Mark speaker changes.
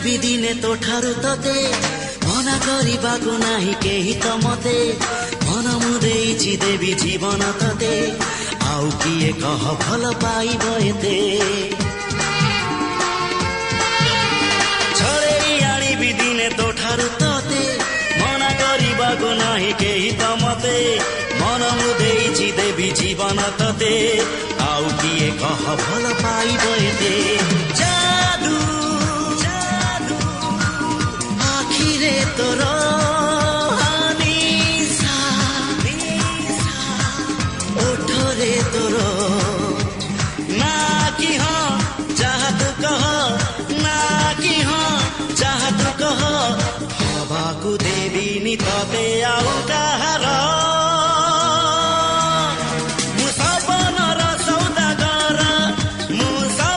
Speaker 1: ଜାଣିବି ଦିନେ ତୋଠାରୁ ତତେ ମନା କରିବାକୁ ନାହିଁ କେହି ତ ମତେ ମନ ମୁଁ ଦେଇଛି ଦେବି ଜୀବନ ତତେ ଆଉ କିଏ କହ ଭଲ ପାଇବ ଏତେ ଛଡ଼େଇ ଆଣିବି ଦିନେ ତୋଠାରୁ ତତେ ମନା କରିବାକୁ ନାହିଁ କେହି ତ ମତେ ମନ ମୁଁ ଦେଇଛି ଦେବି ଜୀବନ ତତେ ଆଉ କିଏ କହ ଭଲ ପାଇବ ଏତେ ଯାଦୁ ଯାଦୁ ଆଖିରେ ତୋର ନିଶା ଓଠରେ ତୋର ନା କି ହଁ ଯାହା ତୁ କହ ନା କି ହଁ ଯାହା ତୁ କହ ହବାକୁ ଦେବିନି ତତେ ଆଉ କାହାର